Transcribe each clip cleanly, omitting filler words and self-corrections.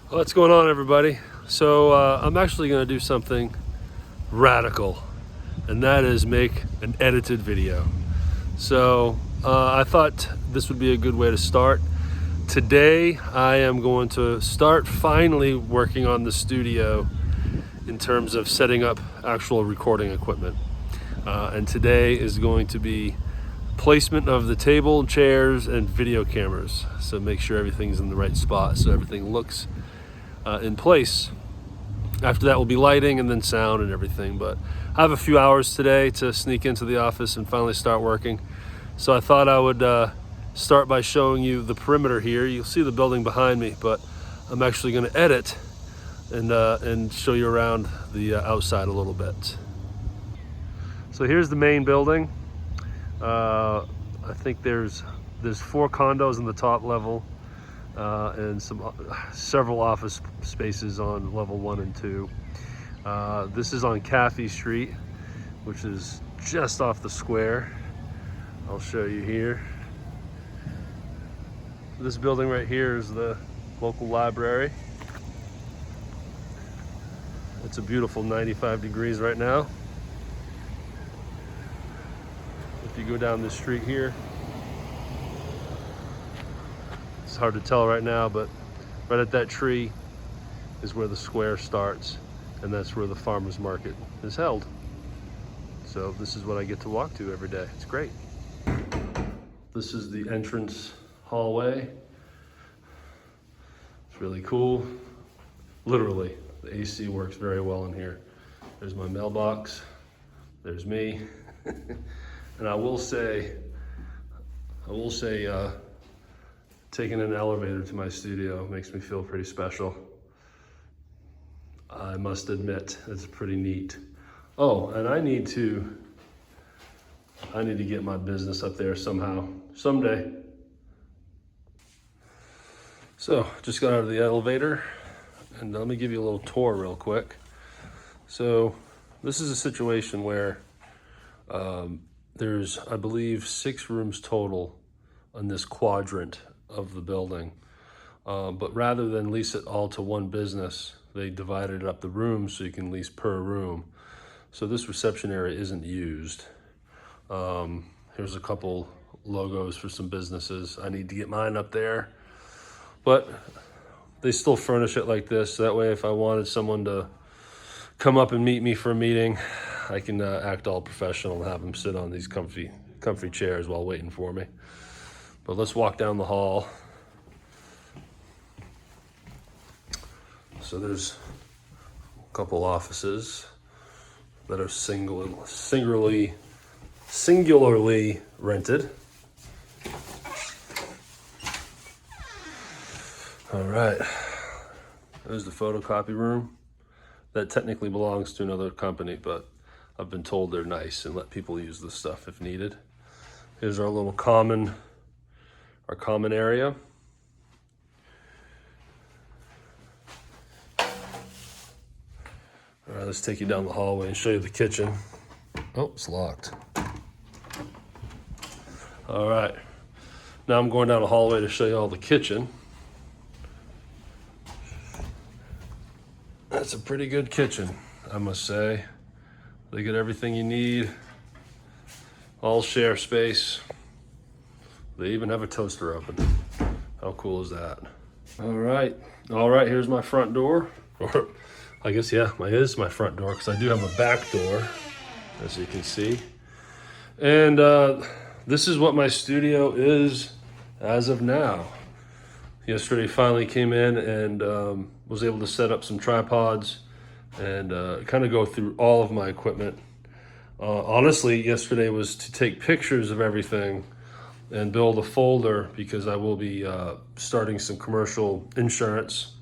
What's going on, everybody? So I'm actually going to do something radical, and that is make an edited video. So I thought this would be a good way to start. Today I am going to start finally working on the studio in terms of setting up actual recording equipment. And today is going to be placement of the table, chairs, and video cameras. So make sure everything's in the right spot so everything looks in place. After that will be lighting and then sound and everything, but I have a few hours today to sneak into the office and finally start working. So I thought I would start by showing you the perimeter here. You'll see the building behind me, but I'm actually going to edit and show you around the outside a little bit. So here's the main building. I think there's 4 condos on the top level. And several office spaces on level 1 and 2. This is on Caffey Street, which is just off the square. I'll show you here. This building right here is the local library. It's a beautiful 95 degrees right now. If you go down this street here, it's hard to tell right now, but right at that tree is where the square starts, and that's where the farmers market is held. So this is what I get to walk to every day. It's great. This is the entrance hallway. It's really cool. Literally, the AC works very well in here. There's my mailbox. There's me. And I will say, taking an elevator to my studio makes me feel pretty special. I must admit, it's pretty neat. Oh, and I need to get my business up there somehow, someday. So, just got out of the elevator, and let me give you a little tour real quick. So, this is a situation where there's, I believe, 6 rooms total on this quadrant of the building. But rather than lease it all to one business, they divided up the rooms so you can lease per room. So this reception area isn't used. Here's a couple logos for some businesses. I need to get mine up there, but they still furnish it like this. So that way, if I wanted someone to come up and meet me for a meeting, I can act all professional and have them sit on these comfy chairs while waiting for me. But let's walk down the hall. So there's a couple offices that are singularly rented. All right, there's the photocopy room. That technically belongs to another company, but I've been told they're nice and let people use this stuff if needed. Here's our little common area. All right, let's take you down the hallway and show you the kitchen. Oh, it's locked. All right, now I'm going down the hallway to show you all the kitchen. That's a pretty good kitchen, I must say. They get everything you need, all share space. They even have a toaster oven. How cool is that? All right, here's my front door. Or I guess, yeah, it is my front door because I do have a back door, as you can see. And this is what my studio is as of now. Yesterday finally came in and was able to set up some tripods and kind of go through all of my equipment. Honestly, yesterday was to take pictures of everything and build a folder because I will be starting some commercial insurance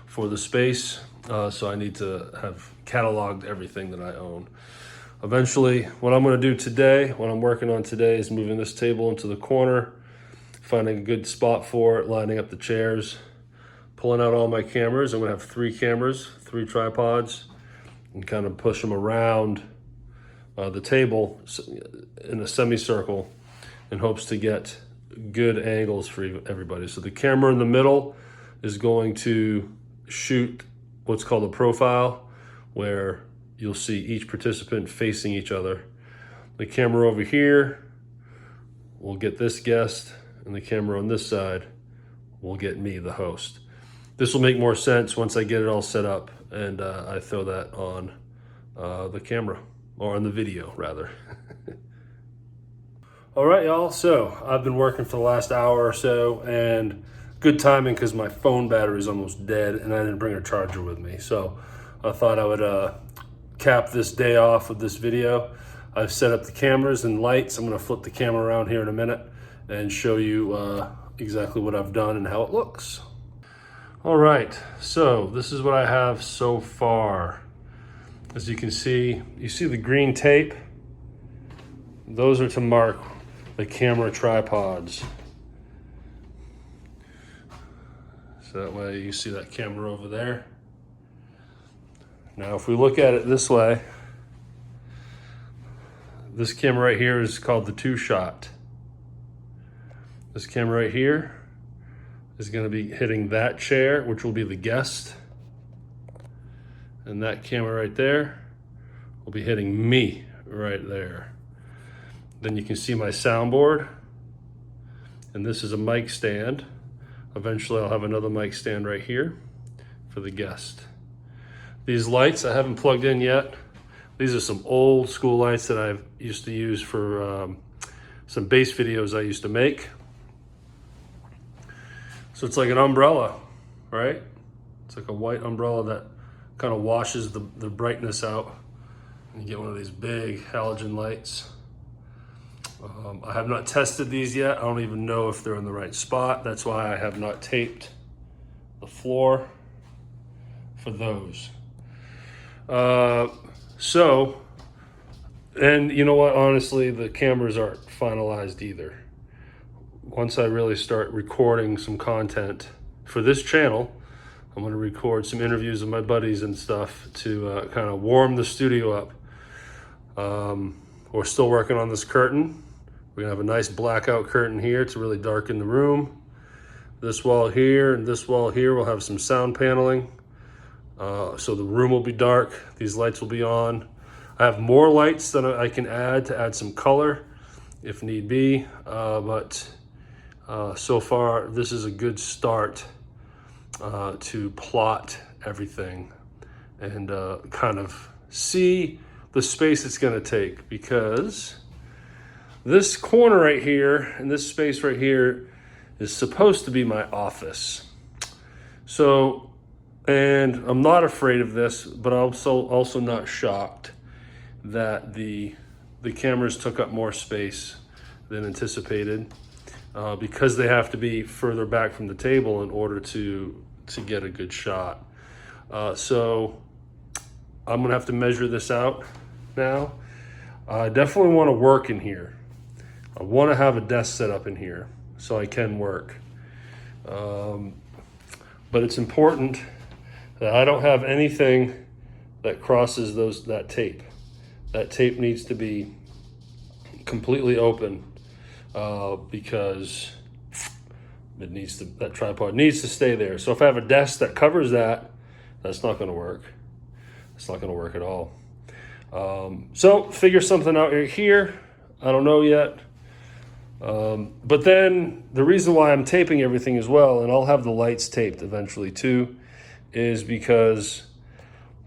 for the space. So I need to have cataloged everything that I own. Eventually, what I'm going to do today, what I'm working on today, is moving this table into the corner, finding a good spot for it, lining up the chairs, pulling out all my cameras. I'm going to have 3 cameras, 3 tripods, and kind of push them around the table in a semicircle in hopes to get good angles for everybody. So the camera in the middle is going to shoot what's called a profile, where you'll see each participant facing each other. The camera over here will get this guest, and the camera on this side will get me, the host. This will make more sense once I get it all set up and I throw that on the camera, or on the video rather. All right, y'all, so I've been working for the last hour or so, and good timing because my phone battery is almost dead and I didn't bring a charger with me. So I thought I would cap this day off with this video. I've set up the cameras and lights. I'm gonna flip the camera around here in a minute and show you exactly what I've done and how it looks. All right, so this is what I have so far. As you can see, you see the green tape? Those are to mark the camera tripods. So that way you see that camera over there. Now, if we look at it this way, this camera right here is called the 2-shot. This camera right here is going to be hitting that chair, which will be the guest. And that camera right there will be hitting me right there. Then you can see my soundboard. And this is a mic stand. Eventually I'll have another mic stand right here for the guest. These lights I haven't plugged in yet. These are some old school lights that I used to use for some bass videos I used to make. So it's like an umbrella, right? It's like a white umbrella that kind of washes the brightness out. And you get one of these big halogen lights. I have not tested these yet. I don't even know if they're in the right spot. That's why I have not taped the floor for those. And you know what, honestly, the cameras aren't finalized either. Once I really start recording some content for this channel, I'm going to record some interviews with my buddies and stuff to kind of warm the studio up. We're still working on this curtain. We're going to have a nice blackout curtain here to really darken the room. This wall here and this wall here will have some sound paneling. So the room will be dark. These lights will be on. I have more lights that I can add to add some color if need be. But so far, this is a good start to plot everything and kind of see the space it's going to take, because this corner right here and this space right here is supposed to be my office. So, and I'm not afraid of this, but I'm also not shocked that the cameras took up more space than anticipated, because they have to be further back from the table in order to get a good shot. So I'm gonna have to measure this out now. I definitely want to work in here. I want to have a desk set up in here so I can work. But it's important that I don't have anything that crosses that tape. That tape needs to be completely open because that tripod needs to stay there. So if I have a desk that covers that, that's not going to work. It's not going to work at all. So figure something out here. I don't know yet. But then the reason why I'm taping everything as well, and I'll have the lights taped eventually too, is because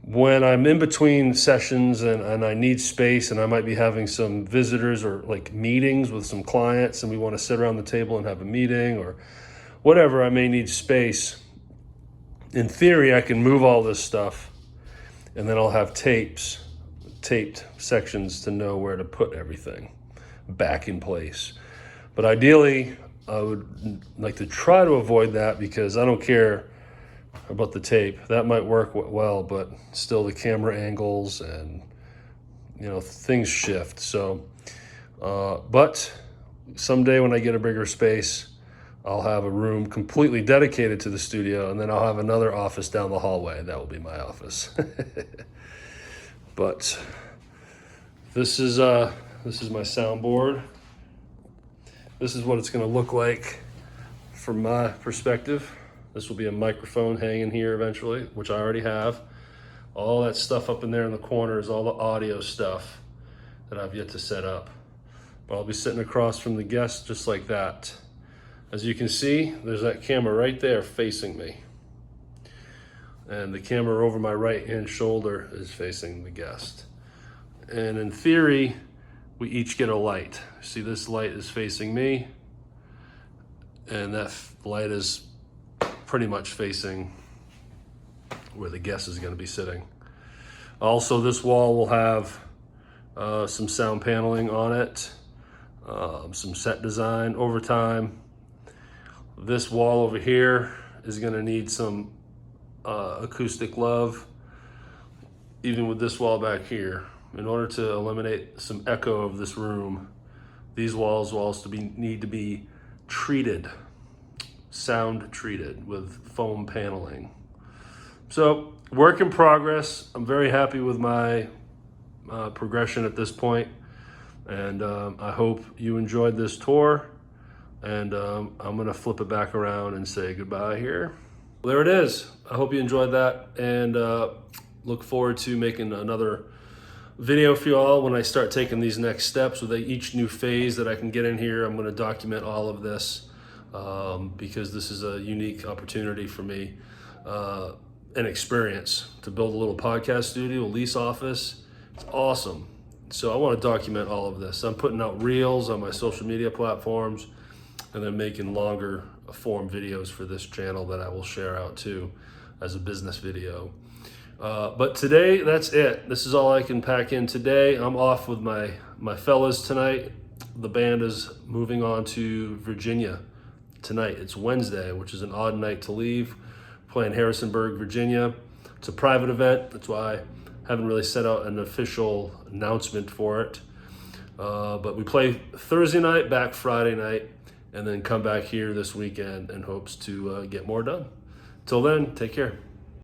when I'm in between sessions and I need space and I might be having some visitors or like meetings with some clients and we want to sit around the table and have a meeting or whatever, I may need space. In theory, I can move all this stuff and then I'll have taped sections to know where to put everything back in place. But ideally, I would like to try to avoid that because I don't care about the tape. That might work well, but still the camera angles and, things shift. So, but someday when I get a bigger space, I'll have a room completely dedicated to the studio, and then I'll have another office down the hallway. That will be my office. But this is my soundboard. This is what it's going to look like from my perspective. This will be a microphone hanging here eventually, which I already have. All that stuff up in there in the corner is all the audio stuff that I've yet to set up. But I'll be sitting across from the guest just like that. As you can see, there's that camera right there facing me. And the camera over my right hand shoulder is facing the guest. And in theory, we each get a light. See, this light is facing me, and that light is pretty much facing where the guest is going to be sitting. Also, this wall will have some sound paneling on it, some set design over time. This wall over here is going to need some acoustic love, even with this wall back here. In order to eliminate some echo of this room, these walls will also need to be treated, sound treated with foam paneling. So, work in progress. I'm very happy with my progression at this point, and I hope you enjoyed this tour. And I'm gonna flip it back around and say goodbye here. Well, there it is. I hope you enjoyed that, and look forward to making another video for you all when I start taking these next steps. With each new phase that I can get in here, I'm gonna document all of this because this is a unique opportunity for me, an experience to build a little podcast studio, a lease office. It's awesome. So I wanna document all of this. I'm putting out reels on my social media platforms, and then making longer form videos for this channel that I will share out too as a business video. But today, that's it. This is all I can pack in today. I'm off with my fellas tonight. The band is moving on to Virginia tonight. It's Wednesday, which is an odd night to leave. Playing Harrisonburg, Virginia. It's a private event. That's why I haven't really set out an official announcement for it. But we play Thursday night, back Friday night, and then come back here this weekend in hopes to get more done. Till then, take care.